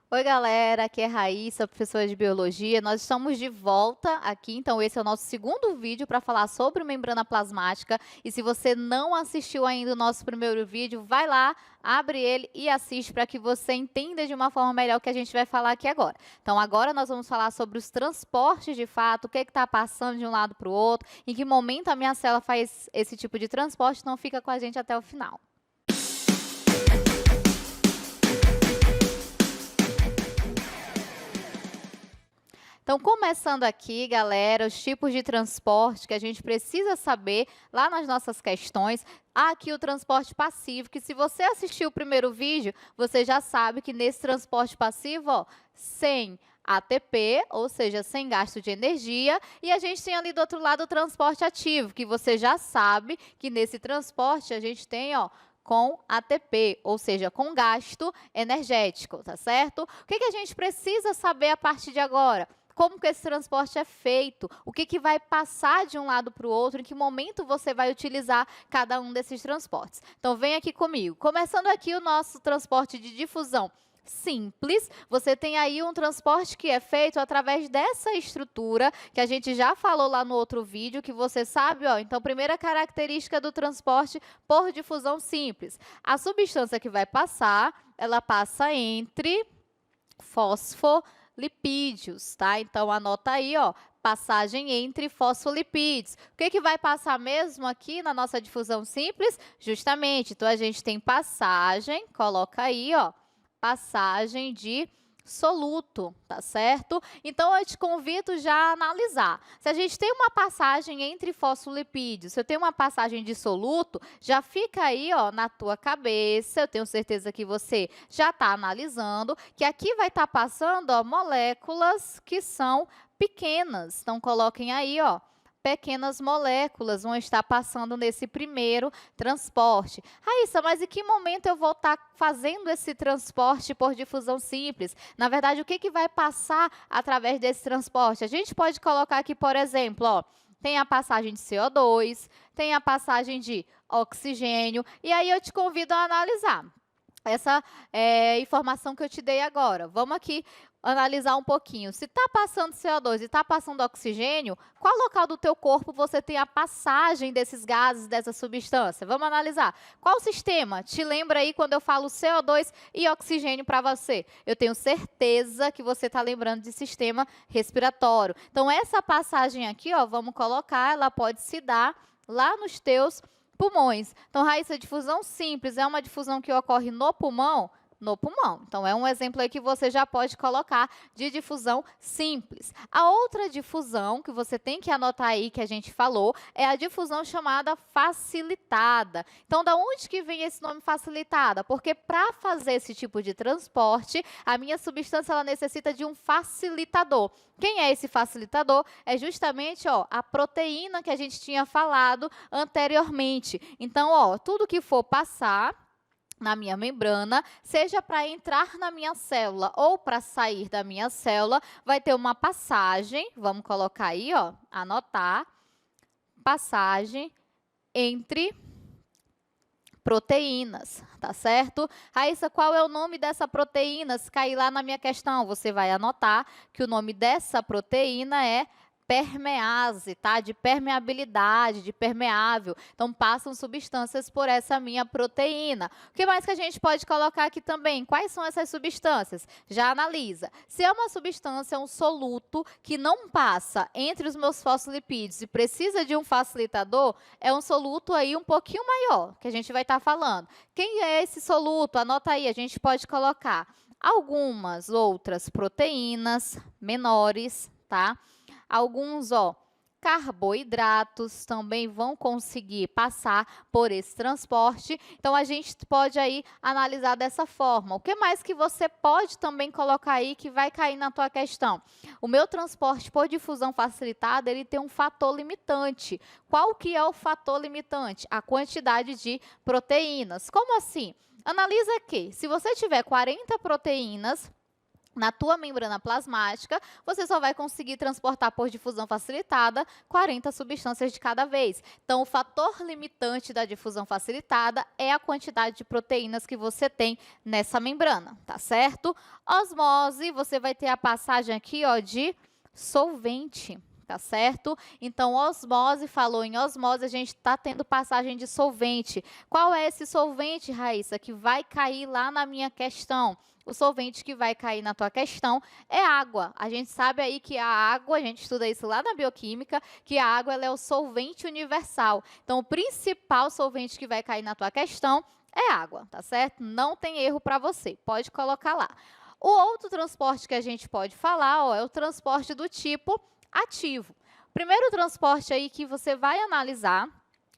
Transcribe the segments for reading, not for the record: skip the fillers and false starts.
Oi, galera, aqui é Raíssa, professora de Biologia. Nós estamos de volta aqui, então esse é o nosso segundo vídeo para falar sobre membrana plasmática. E se você não assistiu ainda o nosso primeiro vídeo, vai lá, abre ele e assiste para que você entenda de uma forma melhor o que a gente vai falar aqui agora. Então agora nós vamos falar sobre os transportes de fato, o que está passando de um lado para o outro, em que momento a minha célula faz esse tipo de transporte, então fica com a gente até o final. Então, começando aqui, galera, os tipos de transporte que a gente precisa saber lá nas nossas questões. Há aqui o transporte passivo, que se você assistiu o primeiro vídeo, você já sabe que nesse transporte passivo, ó, sem ATP, ou seja, sem gasto de energia, e a gente tem ali do outro lado o transporte ativo, que você já sabe que nesse transporte a gente tem, ó, com ATP, ou seja, com gasto energético, tá certo? O que a gente precisa saber a partir de agora? Como que esse transporte é feito, o que vai passar de um lado para o outro, em que momento você vai utilizar cada um desses transportes. Então, vem aqui comigo. Começando aqui o nosso transporte de difusão simples, você tem aí um transporte que é feito através dessa estrutura, que a gente já falou lá no outro vídeo, que você sabe, ó. Então, primeira característica do transporte por difusão simples. A substância que vai passar, ela passa entre fosfolipídios, tá? Então, anota aí, ó, passagem entre fosfolipídios. O que vai passar mesmo aqui na nossa difusão simples? Justamente, então, a gente tem passagem, coloca aí, ó, passagem de soluto, tá certo? Então, eu te convido já a analisar. Se a gente tem uma passagem entre fosfolipídios, se eu tenho uma passagem de soluto, já fica aí, ó, na tua cabeça, eu tenho certeza que você já está analisando, que aqui vai estar passando, ó, moléculas que são pequenas. Então, coloquem aí, ó, pequenas moléculas vão estar passando nesse primeiro transporte. Raíssa, mas em que momento eu vou estar fazendo esse transporte por difusão simples? Na verdade, o que vai passar através desse transporte? A gente pode colocar aqui, por exemplo, ó, tem a passagem de CO2, tem a passagem de oxigênio, e aí eu te convido a analisar essa informação que eu te dei agora. Vamos aqui analisar um pouquinho. Se está passando CO2 e está passando oxigênio, qual local do teu corpo você tem a passagem desses gases, dessa substância? Vamos analisar. Qual sistema? Te lembra aí quando eu falo CO2 e oxigênio para você? Eu tenho certeza que você está lembrando de sistema respiratório. Então, essa passagem aqui, ó, vamos colocar, ela pode se dar lá nos teus pulmões. Então, Raíssa, difusão simples é uma difusão que ocorre no pulmão? No pulmão. Então, é um exemplo aí que você já pode colocar de difusão simples. A outra difusão que você tem que anotar aí, que a gente falou, é a difusão chamada facilitada. Então, da onde que vem esse nome facilitada? Porque para fazer esse tipo de transporte, a minha substância ela necessita de um facilitador. Quem é esse facilitador? É justamente, ó, a proteína que a gente tinha falado anteriormente. Então, ó, tudo que for passar na minha membrana, seja para entrar na minha célula ou para sair da minha célula, vai ter uma passagem, vamos colocar aí, ó, anotar, passagem entre proteínas, tá certo? Raíssa, qual é o nome dessa proteína? Se cair lá na minha questão, você vai anotar que o nome dessa proteína é permease, tá? De permeabilidade, de permeável. Então, passam substâncias por essa minha proteína. O que mais que a gente pode colocar aqui também? Quais são essas substâncias? Já analisa. Se é uma substância, um soluto, que não passa entre os meus fosfolipídios e precisa de um facilitador, é um soluto aí um pouquinho maior, que a gente vai estar falando. Quem é esse soluto? Anota aí, a gente pode colocar algumas outras proteínas menores, tá? Alguns, ó, carboidratos também vão conseguir passar por esse transporte. Então, a gente pode aí analisar dessa forma. O que mais que você pode também colocar aí que vai cair na tua questão? O meu transporte por difusão facilitada, ele tem um fator limitante. Qual que é o fator limitante? A quantidade de proteínas. Como assim? Analisa aqui. Se você tiver 40 proteínas na tua membrana plasmática, você só vai conseguir transportar por difusão facilitada 40 substâncias de cada vez. Então, o fator limitante da difusão facilitada é a quantidade de proteínas que você tem nessa membrana, tá certo? Osmose, você vai ter a passagem aqui, ó, de solvente. Tá certo? Então, osmose, falou em osmose, a gente está tendo passagem de solvente. Qual é esse solvente, Raíssa, que vai cair lá na minha questão? O solvente que vai cair na tua questão é água. A gente sabe aí que a água, a gente estuda isso lá na bioquímica, que a água ela é o solvente universal. Então, o principal solvente que vai cair na tua questão é água, tá certo? Não tem erro para você, pode colocar lá. O outro transporte que a gente pode falar, ó, é o transporte do tipo ativo. Primeiro transporte aí que você vai analisar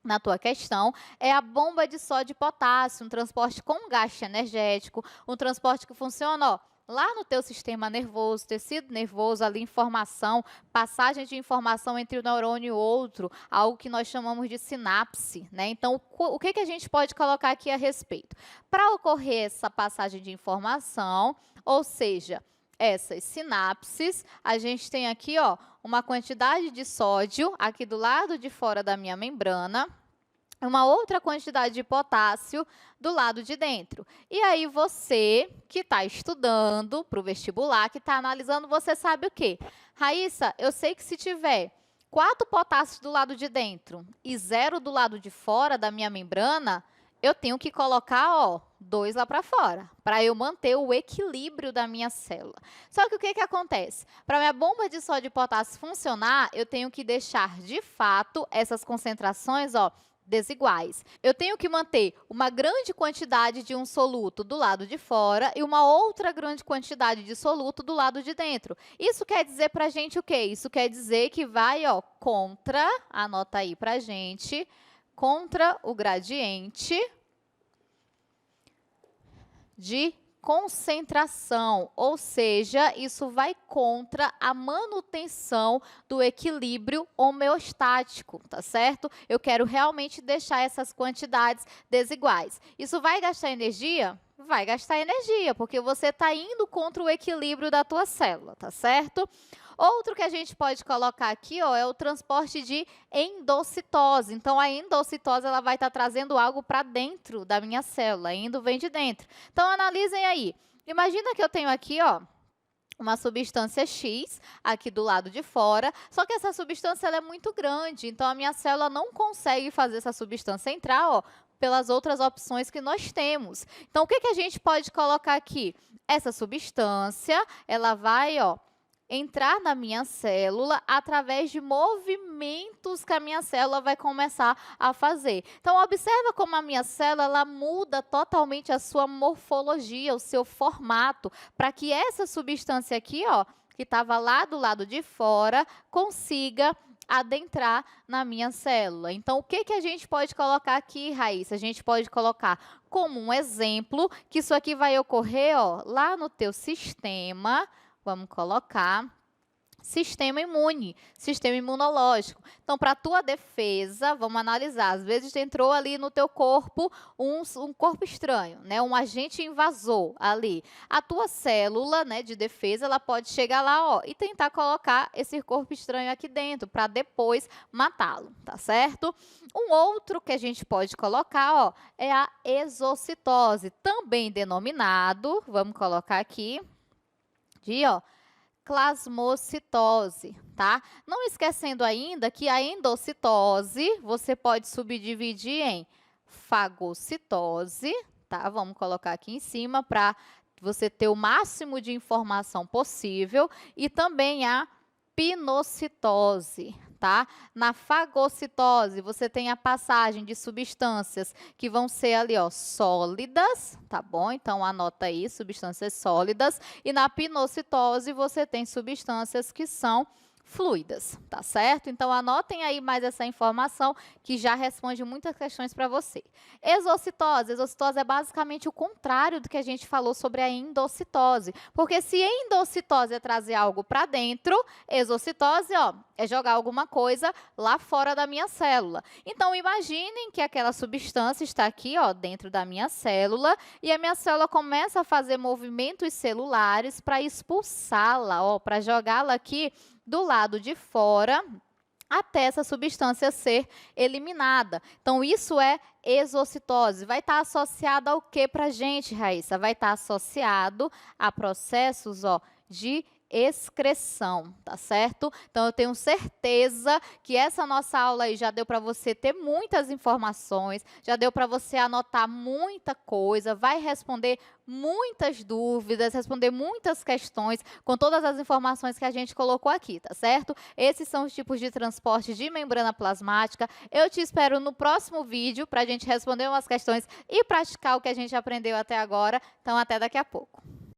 na tua questão é a bomba de sódio e potássio, um transporte com gasto energético, um transporte que funciona, ó, lá no teu sistema nervoso, tecido nervoso, ali informação, passagem de informação entre um neurônio e outro, algo que nós chamamos de sinapse, né? Então, o que a gente pode colocar aqui a respeito? Para ocorrer essa passagem de informação, ou seja, essas sinapses, a gente tem aqui, ó, uma quantidade de sódio aqui do lado de fora da minha membrana, uma outra quantidade de potássio do lado de dentro. E aí você que está estudando para o vestibular, que está analisando, você sabe o quê? Raíssa, eu sei que se tiver 4 potássios do lado de dentro e 0 do lado de fora da minha membrana, eu tenho que colocar, ó, 2 lá para fora, para eu manter o equilíbrio da minha célula. Só que o que acontece? Para minha bomba de sódio e potássio funcionar, eu tenho que deixar, de fato, essas concentrações, ó, desiguais. Eu tenho que manter uma grande quantidade de um soluto do lado de fora e uma outra grande quantidade de soluto do lado de dentro. Isso quer dizer para a gente o quê? Isso quer dizer que vai, ó, contra, anota aí para a gente, contra o gradiente de concentração, ou seja, isso vai contra a manutenção do equilíbrio homeostático, tá certo? Eu quero realmente deixar essas quantidades desiguais. Isso vai gastar energia? Vai gastar energia, porque você está indo contra o equilíbrio da tua célula, tá certo? Outro que a gente pode colocar aqui, ó, é o transporte de endocitose. Então, a endocitose ela vai estar trazendo algo para dentro da minha célula. Endo vem de dentro. Então, analisem aí. Imagina que eu tenho aqui, ó, uma substância X aqui do lado de fora, só que essa substância ela é muito grande, então a minha célula não consegue fazer essa substância entrar, ó, pelas outras opções que nós temos. Então, o que a gente pode colocar aqui? Essa substância, ela vai, ó, entrar na minha célula através de movimentos que a minha célula vai começar a fazer. Então, observa como a minha célula ela muda totalmente a sua morfologia, o seu formato, para que essa substância aqui, ó, que estava lá do lado de fora, consiga adentrar na minha célula. Então, o que a gente pode colocar aqui, Raíssa? A gente pode colocar como um exemplo que isso aqui vai ocorrer, ó, lá no teu sistema. Vamos colocar sistema imune, sistema imunológico. Então, para a tua defesa, vamos analisar. Às vezes entrou ali no teu corpo um corpo estranho, né? Um agente invasor ali. A tua célula, né, de defesa, ela pode chegar lá, ó, e tentar colocar esse corpo estranho aqui dentro, para depois matá-lo, tá certo? Um outro que a gente pode colocar, ó, é a exocitose, também denominado, vamos colocar aqui, de, ó, plasmocitose, tá? Não esquecendo ainda que a endocitose você pode subdividir em fagocitose, tá? Vamos colocar aqui em cima para você ter o máximo de informação possível, e também a pinocitose, tá? Na fagocitose, você tem a passagem de substâncias que vão ser ali, ó, sólidas, tá bom? Então, anota aí, substâncias sólidas. E na pinocitose, você tem substâncias que são fluidas, tá certo? Então, anotem aí mais essa informação que já responde muitas questões para você. Exocitose. Exocitose é basicamente o contrário do que a gente falou sobre a endocitose, porque se endocitose é trazer algo para dentro, exocitose, ó, é jogar alguma coisa lá fora da minha célula. Então, imaginem que aquela substância está aqui, ó, dentro da minha célula, e a minha célula começa a fazer movimentos celulares para expulsá-la, ó, para jogá-la aqui do lado de fora, até essa substância ser eliminada. Então, isso é exocitose. Vai estar associado ao que para a gente, Raíssa? Vai estar associado a processos, ó, de excreção, tá certo? Então, eu tenho certeza que essa nossa aula aí já deu para você ter muitas informações, já deu para você anotar muita coisa, vai responder muitas dúvidas, responder muitas questões com todas as informações que a gente colocou aqui, tá certo? Esses são os tipos de transporte de membrana plasmática. Eu te espero no próximo vídeo para a gente responder umas questões e praticar o que a gente aprendeu até agora. Então, até daqui a pouco.